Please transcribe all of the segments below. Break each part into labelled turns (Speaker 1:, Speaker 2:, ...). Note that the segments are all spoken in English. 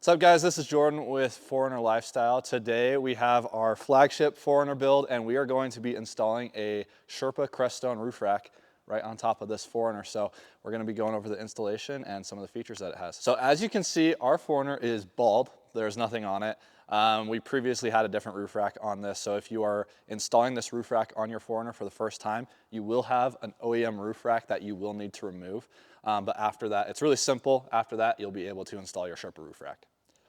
Speaker 1: What's up, guys? This is Jordan with 4Runner Lifestyle. Today we have our flagship 4Runner build, and we are going to be installing a Sherpa Crestone roof rack right on top of this 4Runner. So we're going to be going over the installation and some of the features that it has. So as you can see, our 4Runner is bald. There's nothing on it. We previously had a different roof rack on this. So if you are installing this roof rack on your 4Runner for the first time, you will have an OEM roof rack that you will need to remove. But after that, it's really simple. After that, you'll be able to install your Sherpa roof rack.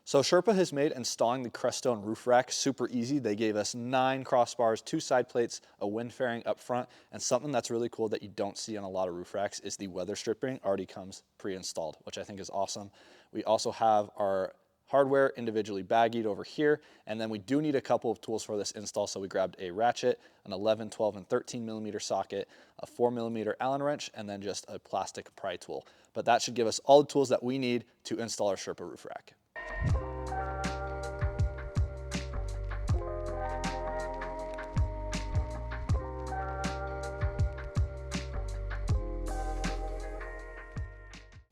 Speaker 1: So Sherpa has made installing the Crestone roof rack super easy. They gave us 9 crossbars, 2 side plates, a wind fairing up front, and something that's really cool that you don't see on a lot of roof racks is the weather stripping already comes pre-installed, which I think is awesome. We also have our hardware individually baggied over here, and then we do need a couple of tools for this install, so we grabbed a ratchet, an 11, 12, and 13 millimeter socket, a 4 millimeter Allen wrench, and then just a plastic pry tool. But that should give us all the tools that we need to install our Sherpa roof rack.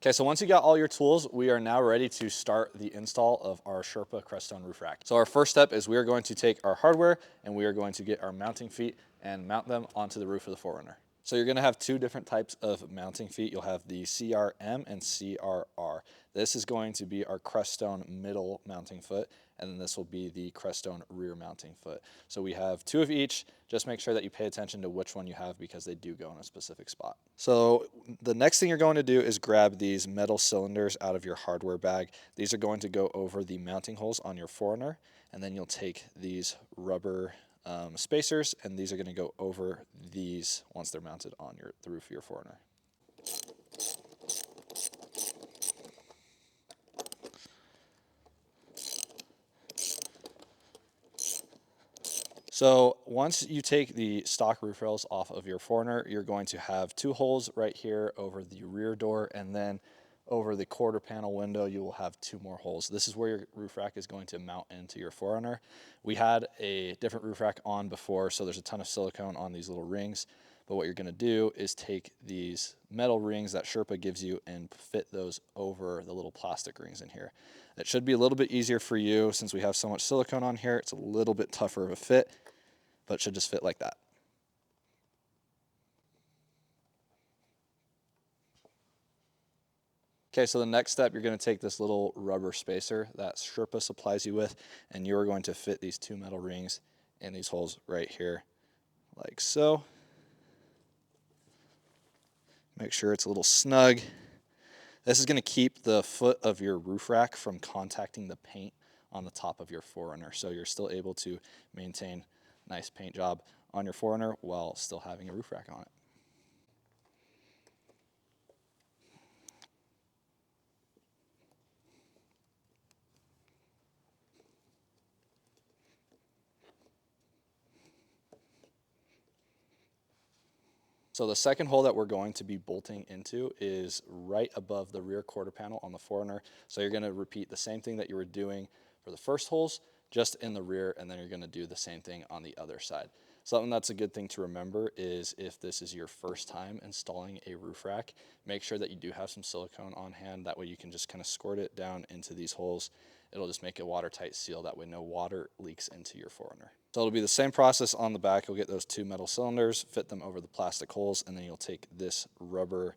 Speaker 1: Okay, so once you got all your tools, we are now ready to start the install of our Sherpa Crestone roof rack. So our first step is we are going to take our hardware and we are going to get our mounting feet and mount them onto the roof of the 4Runner. So you're gonna have 2 different types of mounting feet. You'll have the CRM and CRR. This is going to be our Crestone middle mounting foot, and then this will be the Crestone rear mounting foot. So we have 2 of each. Just make sure that you pay attention to which one you have because they do go in a specific spot. So the next thing you're going to do is grab these metal cylinders out of your hardware bag. These are going to go over the mounting holes on your 4Runner, and then you'll take these rubber spacers, and these are going to go over these once they're mounted on the roof of your 4Runner. So once you take the stock roof rails off of your 4Runner, you're going to have 2 holes right here over the rear door, and then over the quarter panel window, you will have 2 more holes. This is where your roof rack is going to mount into your 4Runner. We had a different roof rack on before, so there's a ton of silicone on these little rings. But what you're gonna do is take these metal rings that Sherpa gives you and fit those over the little plastic rings in here. It should be a little bit easier for you since we have so much silicone on here. It's a little bit tougher of a fit, but it should just fit like that. Okay, so the next step, you're going to take this little rubber spacer that Sherpa supplies you with, and you're going to fit these 2 metal rings in these holes right here, like so. Make sure it's a little snug. This is going to keep the foot of your roof rack from contacting the paint on the top of your 4Runner, so you're still able to maintain a nice paint job on your 4Runner while still having a roof rack on it. So the second hole that we're going to be bolting into is right above the rear quarter panel on the 4Runner. So you're going to repeat the same thing that you were doing for the first holes, just in the rear, and then you're going to do the same thing on the other side. Something that's a good thing to remember is if this is your first time installing a roof rack, make sure that you do have some silicone on hand. That way you can just kind of squirt it down into these holes. It'll just make a watertight seal. That way no water leaks into your 4Runner. So it'll be the same process on the back. You'll get those 2 metal cylinders, fit them over the plastic holes, and then you'll take this rubber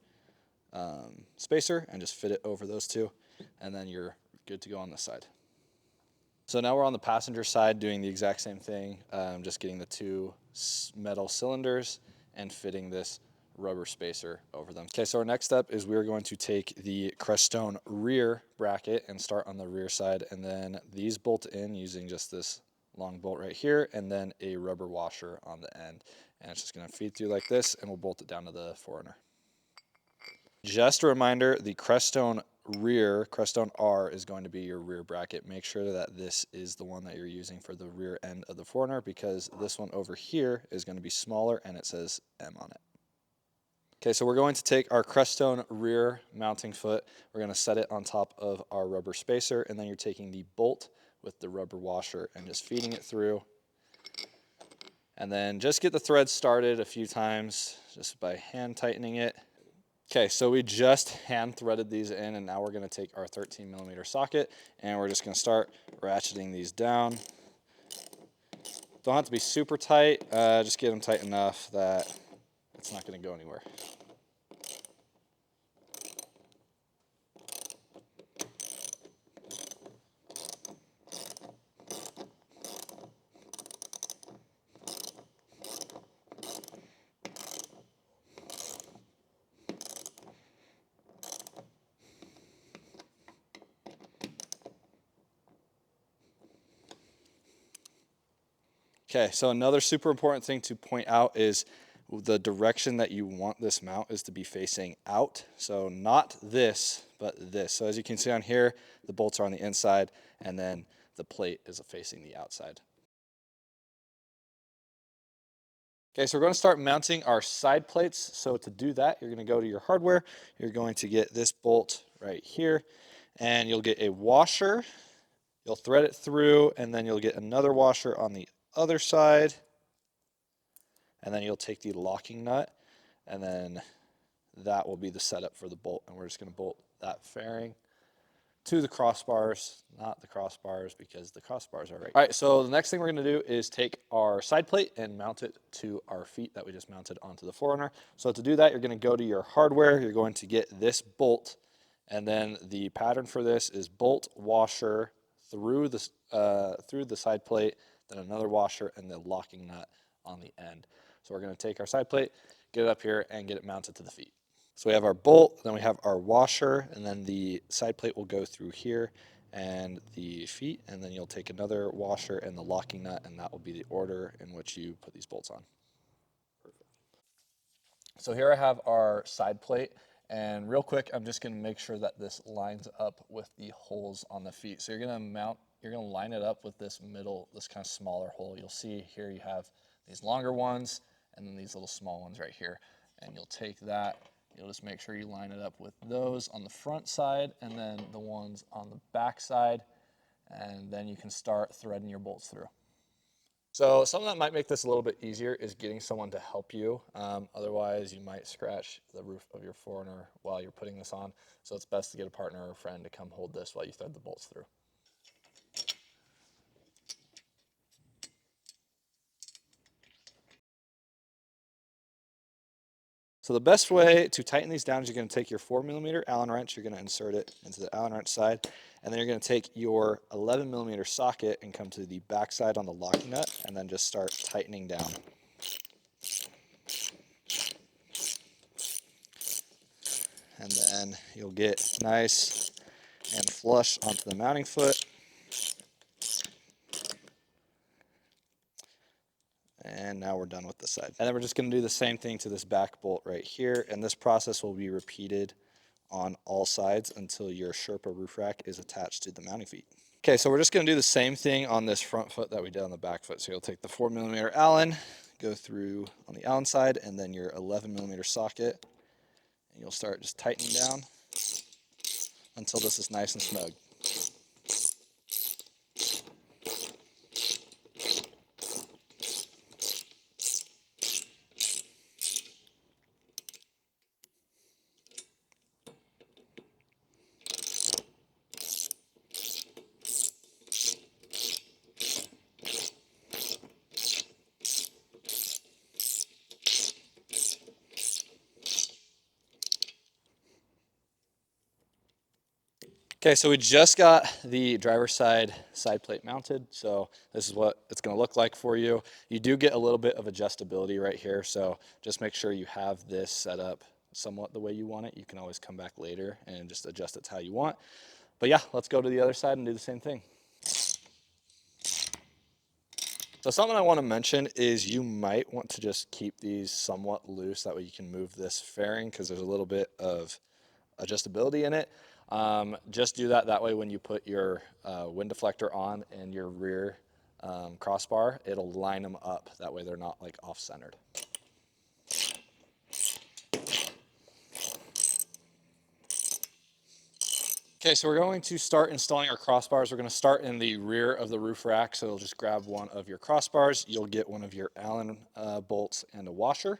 Speaker 1: spacer and just fit it over those 2, and then you're good to go on this side. So now we're on the passenger side doing the exact same thing, just getting the 2 metal cylinders and fitting this rubber spacer over them. Okay, so our next step is we're going to take the Crestone rear bracket and start on the rear side, and then these bolt in using just this long bolt right here, and then a rubber washer on the end. And it's just gonna feed through like this, and we'll bolt it down to the 4Runner. Just a reminder, the Crestone R is going to be your rear bracket. Make sure that this is the one that you're using for the rear end of the 4Runner, because this one over here is gonna be smaller and it says M on it. Okay, so we're going to take our Crestone rear mounting foot, we're gonna set it on top of our rubber spacer, and then you're taking the bolt with the rubber washer and just feeding it through. And then just get the thread started a few times just by hand tightening it. Okay, so we just hand threaded these in, and now we're going to take our 13mm socket and we're just going to start ratcheting these down. Don't have to be super tight, just get them tight enough that it's not going to go anywhere. Okay, so another super important thing to point out is the direction that you want this mount is to be facing out. So not this, but this. So as you can see on here, the bolts are on the inside and then the plate is facing the outside. Okay, so we're going to start mounting our side plates. So to do that, you're going to go to your hardware. You're going to get this bolt right here and you'll get a washer. You'll thread it through and then you'll get another washer on the other side. And then you'll take the locking nut and then that will be the setup for the bolt. And we're just going to bolt that fairing to the crossbars, not the crossbars because the crossbars are right. All right, so the next thing we're going to do is take our side plate and mount it to our feet that we just mounted onto the 4Runner. So to do that, you're going to go to your hardware. You're going to get this bolt, and then the pattern for this is bolt, washer through the side plate, then another washer, and the locking nut on the end. So we're going to take our side plate, get it up here, and get it mounted to the feet. So we have our bolt, then we have our washer, and then the side plate will go through here and the feet, and then you'll take another washer and the locking nut, and that will be the order in which you put these bolts on. Perfect. So here I have our side plate, and real quick, I'm just gonna make sure that this lines up with the holes on the feet. So you're gonna line it up with this middle, this kind of smaller hole. You'll see here you have these longer ones, and then these little small ones right here. And you'll take that, you'll just make sure you line it up with those on the front side, and then the ones on the back side, and then you can start threading your bolts through. So something that might make this a little bit easier is getting someone to help you. Otherwise, you might scratch the roof of your 4Runner while you're putting this on. So it's best to get a partner or a friend to come hold this while you thread the bolts through. So the best way to tighten these down is you're going to take your 4mm Allen wrench, you're going to insert it into the Allen wrench side, and then you're going to take your 11mm socket and come to the back side on the locking nut, and then just start tightening down. And then you'll get nice and flush onto the mounting foot. And now we're done with this side. And then we're just going to do the same thing to this back bolt right here, and this process will be repeated on all sides until your Sherpa roof rack is attached to the mounting feet. Okay, so we're just going to do the same thing on this front foot that we did on the back foot. So you'll take the 4mm Allen, go through on the Allen side, and then your 11mm socket, and you'll start just tightening down until this is nice and snug. Okay, so we just got the driver's side plate mounted, so this is what it's going to look like for you. You do get a little bit of adjustability right here, so just make sure you have this set up somewhat the way you want it. You can always come back later and just adjust it to how you want. But yeah, let's go to the other side and do the same thing. So something I want to mention is you might want to just keep these somewhat loose, that way you can move this fairing because there's a little bit of adjustability in it. Just do that way when you put your wind deflector on and your rear crossbar, it'll line them up. That way they're not like off-centered. Okay, so we're going to start installing our crossbars. We're going to start in the rear of the roof rack. So you'll just grab one of your crossbars. You'll get one of your Allen bolts and a washer.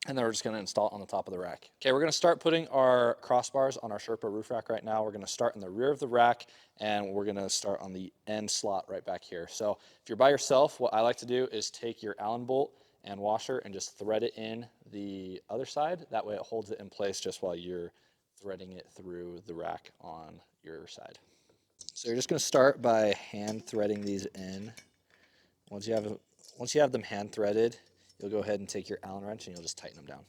Speaker 1: and then we're just going to install it on the top of the rack. Okay, we're going to start putting our crossbars on our Sherpa roof rack right now. We're going to start in the rear of the rack, and we're going to start on the end slot right back here. So if you're by yourself, what I like to do is take your Allen bolt and washer and just thread it in the other side. That way it holds it in place just while you're threading it through the rack on your side. So you're just going to start by hand threading these in. Once you have them hand threaded, you'll go ahead and take your Allen wrench and you'll just tighten them down.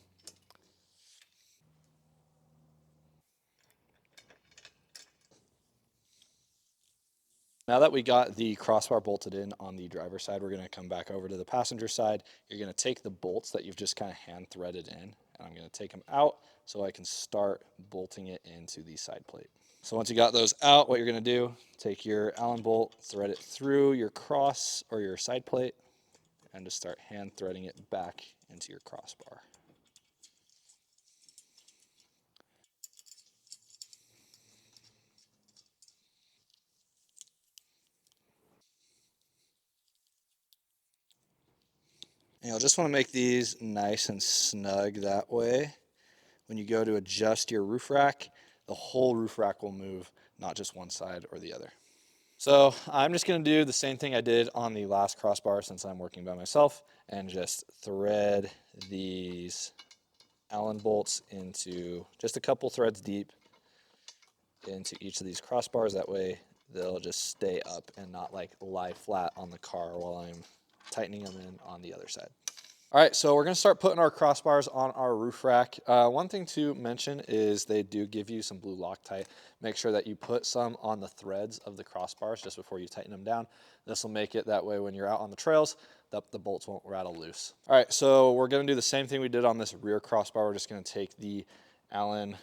Speaker 1: Now that we got the crossbar bolted in on the driver's side, we're going to come back over to the passenger side. You're going to take the bolts that you've just kind of hand threaded in, and I'm going to take them out so I can start bolting it into the side plate. So once you got those out, what you're going to do, take your Allen bolt, thread it through your cross or your side plate, and just start hand threading it back into your crossbar. And you'll just want to make these nice and snug that way. When you go to adjust your roof rack, the whole roof rack will move, not just one side or the other. So I'm just going to do the same thing I did on the last crossbar since I'm working by myself, and just thread these Allen bolts into just a couple threads deep into each of these crossbars. That way they'll just stay up and not like lie flat on the car while I'm tightening them in on the other side. All right, so we're going to start putting our crossbars on our roof rack. One thing to mention is they do give you some blue Loctite. Make sure that you put some on the threads of the crossbars just before you tighten them down. This will make it that way when you're out on the trails, the bolts won't rattle loose. All right, so we're going to do the same thing we did on this rear crossbar. We're just going to take the Allen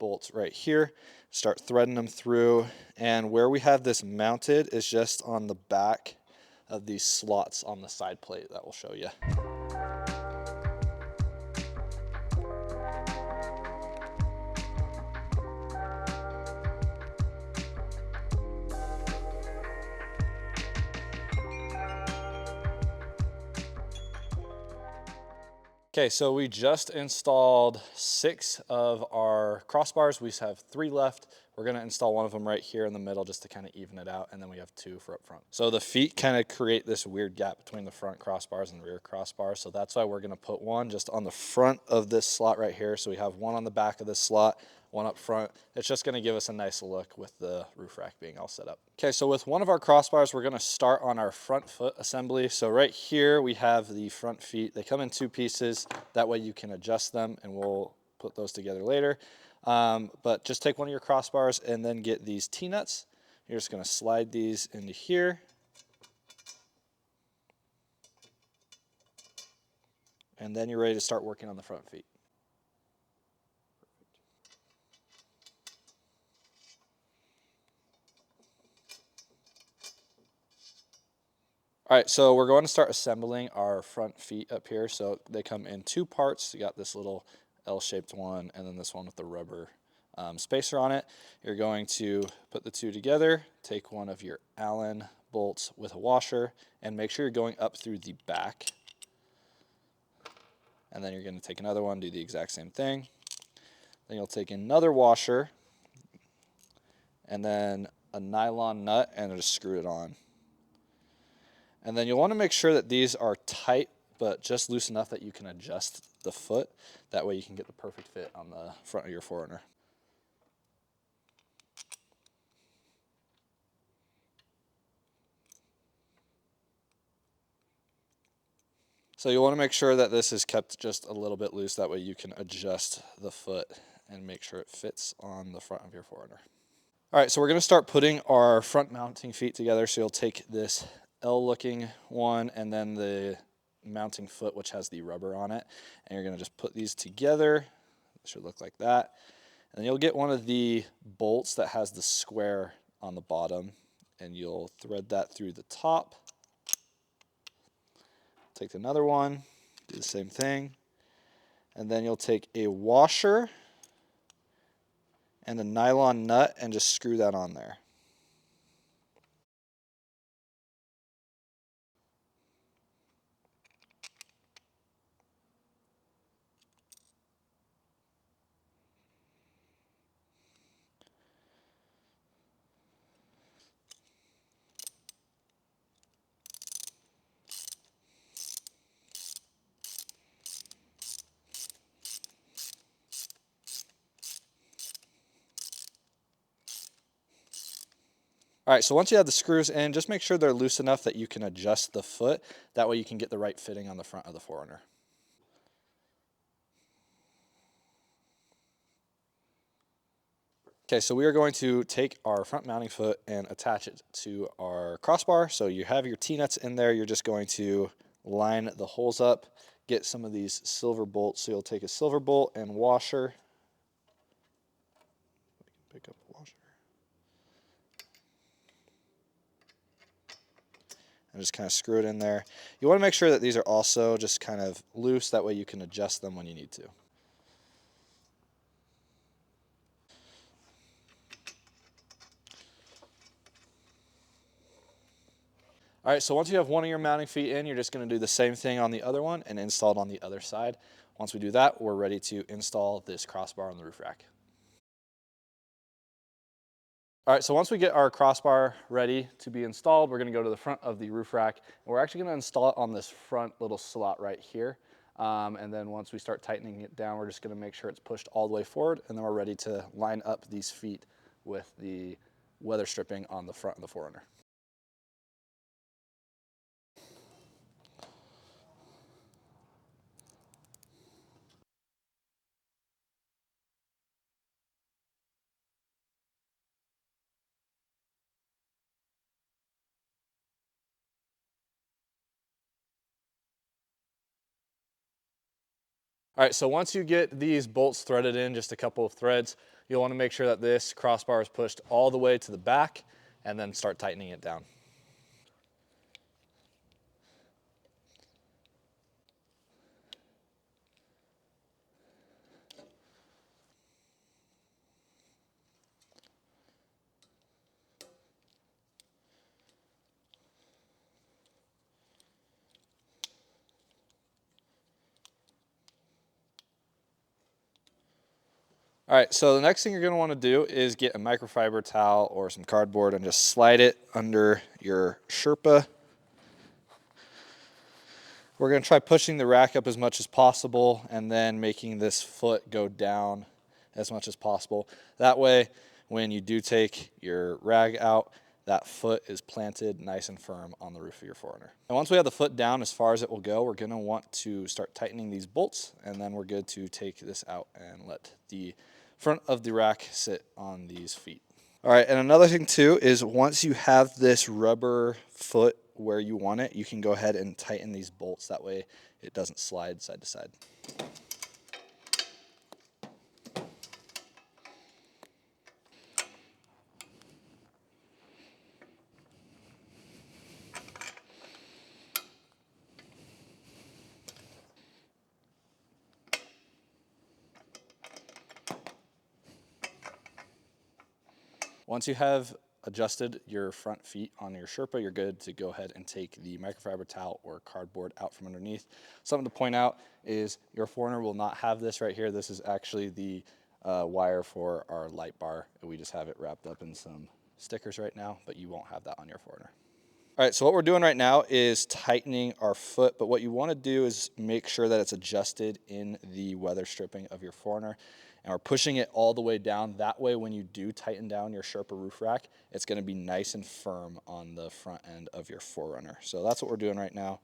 Speaker 1: bolts right here, start threading them through, and where we have this mounted is just on the back of these slots on the side plate that will show you. Okay, so we just installed 6 of our crossbars. We have 3 left. We're gonna install one of them right here in the middle just to kind of even it out, and then we have 2 for up front. So the feet kind of create this weird gap between the front crossbars and the rear crossbars, so that's why we're gonna put one just on the front of this slot right here. So we have one on the back of this slot, one up front. It's just gonna give us a nice look with the roof rack being all set up. Okay, so with one of our crossbars, we're gonna start on our front foot assembly. So right here, we have the front feet. They come in 2 pieces. That way you can adjust them, and we'll put those together later. But just take one of your crossbars and then get these T-nuts. You're just gonna slide these into here. And then you're ready to start working on the front feet. All right, so we're going to start assembling our front feet up here. So they come in 2 parts. You got this little L-shaped one, and then this one with the rubber spacer on it. You're going to put the 2 together, take one of your Allen bolts with a washer, and make sure you're going up through the back. And then you're going to take another one, do the exact same thing. Then you'll take another washer, and then a nylon nut, and just screw it on. And then you'll want to make sure that these are tight, but just loose enough that you can adjust the foot. That way you can get the perfect fit on the front of your 4Runner. So you want to make sure that this is kept just a little bit loose. That way you can adjust the foot and make sure it fits on the front of your 4Runner. All right, so we're going to start putting our front mounting feet together. So you'll take this L-looking one and then the mounting foot, which has the rubber on it, and you're going to just put these together. It should look like that. And then you'll get one of the bolts that has the square on the bottom, and you'll thread that through the top. Take another one, do the same thing, and then you'll take a washer and a nylon nut and just screw that on there. All right, so once you have the screws in, just make sure they're loose enough that you can adjust the foot. That way you can get the right fitting on the front of the 4Runner. Okay, so we are going to take our front mounting foot and attach it to our crossbar. So you have your T-nuts in there. You're just going to line the holes up, get some of these silver bolts. So you'll take a silver bolt and washer. Pick up a washer. And just kind of screw it in there. You want to make sure that these are also just kind of loose. That way you can adjust them when you need to. All right, so once you have one of your mounting feet in, you're just going to do the same thing on the other one and install it on the other side. Once we do that, we're ready to install this crossbar on the roof rack. All right, so once we get our crossbar ready to be installed, we're going to go to the front of the roof rack, and we're actually going to install it on this front little slot right here. And then once we start tightening it down, we're just going to make sure it's pushed all the way forward, and then we're ready to line up these feet with the weather stripping on the front of the 4Runner. All right, so once you get these bolts threaded in, just a couple of threads, you'll want to make sure that this crossbar is pushed all the way to the back and then start tightening it down. All right, so the next thing you're going to want to do is get a microfiber towel or some cardboard and just slide it under your Sherpa. We're going to try pushing the rack up as much as possible and then making this foot go down as much as possible. That way, when you do take your rag out, that foot is planted nice and firm on the roof of your 4Runner. And once we have the foot down as far as it will go, we're going to want to start tightening these bolts, and then we're good to take this out and let the front of the rack sit on these feet. All right, and another thing too is once you have this rubber foot where you want it, you can go ahead and tighten these bolts. That way it doesn't slide side to side. Once you have adjusted your front feet on your Sherpa, you're good to go ahead and take the microfiber towel or cardboard out from underneath. Something to point out is your 4Runner will not have this right here. This is actually the wire for our light bar. We just have it wrapped up in some stickers right now, but you won't have that on your 4Runner. All right, so what we're doing right now is tightening our foot, but what you want to do is make sure that it's adjusted in the weather stripping of your 4Runner, and we're pushing it all the way down. That way, when you do tighten down your Sherpa roof rack, it's going to be nice and firm on the front end of your 4Runner. So that's what we're doing right now.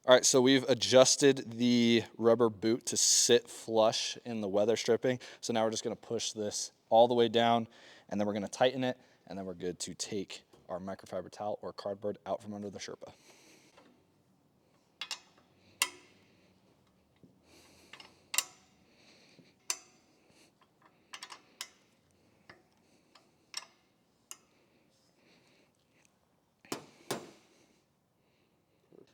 Speaker 1: All right, so we've adjusted the rubber boot to sit flush in the weather stripping. So now we're just gonna push this all the way down, and then we're gonna tighten it, and then we're good to take our microfiber towel or cardboard out from under the Sherpa.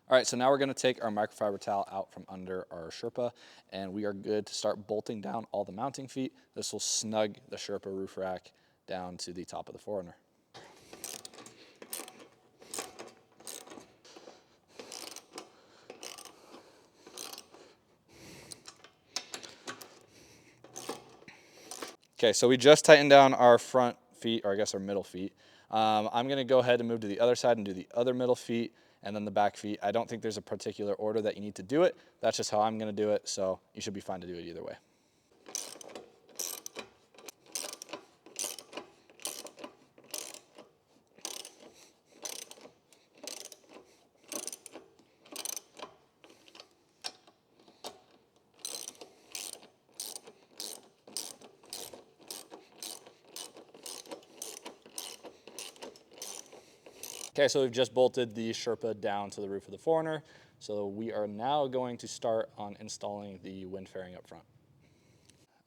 Speaker 1: All right, so now we're gonna take our microfiber towel out from under our Sherpa, and we are good to start bolting down all the mounting feet. This will snug the Sherpa roof rack down to the top of the 4Runner. Okay, so we just tightened down our front feet, or I guess our middle feet. I'm gonna go ahead and move to the other side and do the other middle feet, and then the back feet. I don't think there's a particular order that you need to do it. That's just how I'm gonna do it, so you should be fine to do it either way. Okay, so we've just bolted the Sherpa down to the roof of the 4Runner. So we are now going to start on installing the wind fairing up front.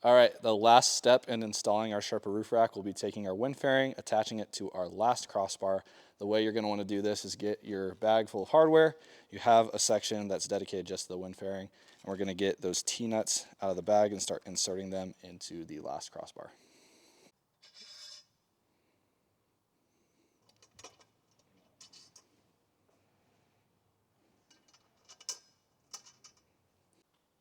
Speaker 1: All right, the last step in installing our Sherpa roof rack will be taking our wind fairing, attaching it to our last crossbar. The way you're gonna wanna do this is get your bag full of hardware. You have a section that's dedicated just to the wind fairing, and we're gonna get those T-nuts out of the bag and start inserting them into the last crossbar.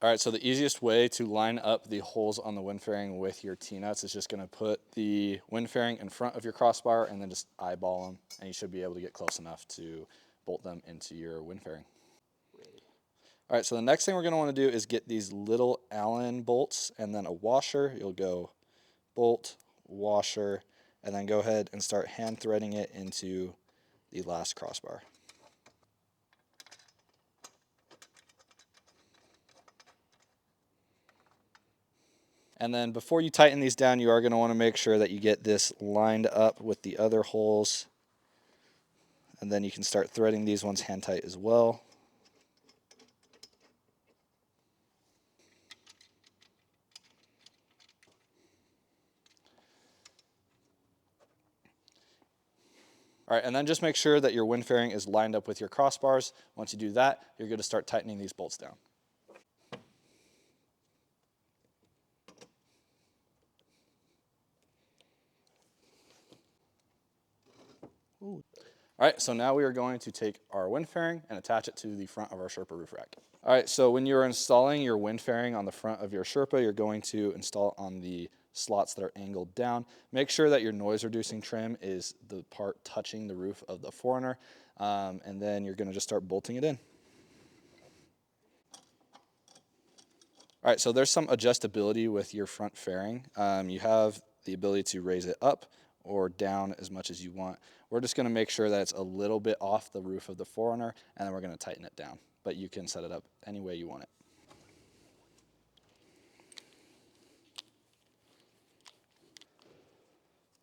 Speaker 1: All right, so the easiest way to line up the holes on the wind fairing with your T-nuts is just gonna put the wind fairing in front of your crossbar and then just eyeball them, and you should be able to get close enough to bolt them into your wind fairing. All right, so the next thing we're gonna wanna do is get these little Allen bolts and then a washer. You'll go bolt, washer, and then go ahead and start hand threading it into the last crossbar. And then before you tighten these down, you are going to want to make sure that you get this lined up with the other holes. And then you can start threading these ones hand tight as well. All right, and then just make sure that your wind fairing is lined up with your crossbars. Once you do that, you're going to start tightening these bolts down. Ooh. All right, so now we are going to take our wind fairing and attach it to the front of our Sherpa roof rack. All right, so when you're installing your wind fairing on the front of your Sherpa, you're going to install on the slots that are angled down. Make sure that your noise reducing trim is the part touching the roof of the 4Runner, and then you're gonna just start bolting it in. All right, so there's some adjustability with your front fairing. You have the ability to raise it up or down as much as you want. We're just gonna make sure that it's a little bit off the roof of the 4Runner, and then we're gonna tighten it down. But you can set it up any way you want it.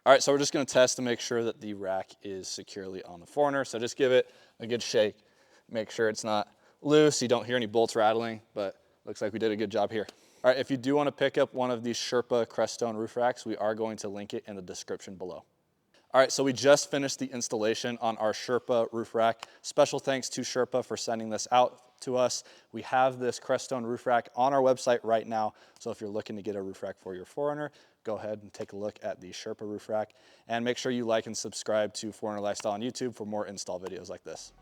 Speaker 1: All right, so we're just gonna test to make sure that the rack is securely on the 4Runner. So just give it a good shake. Make sure it's not loose, you don't hear any bolts rattling, but looks like we did a good job here. All right, if you do wanna pick up one of these Sherpa Crestone roof racks, we are going to link it in the description below. All right, so we just finished the installation on our Sherpa roof rack. Special thanks to Sherpa for sending this out to us. We have this Crestone roof rack on our website right now, so if you're looking to get a roof rack for your 4Runner, go ahead and take a look at the Sherpa roof rack, and make sure you like and subscribe to 4Runner Lifestyle on YouTube for more install videos like this.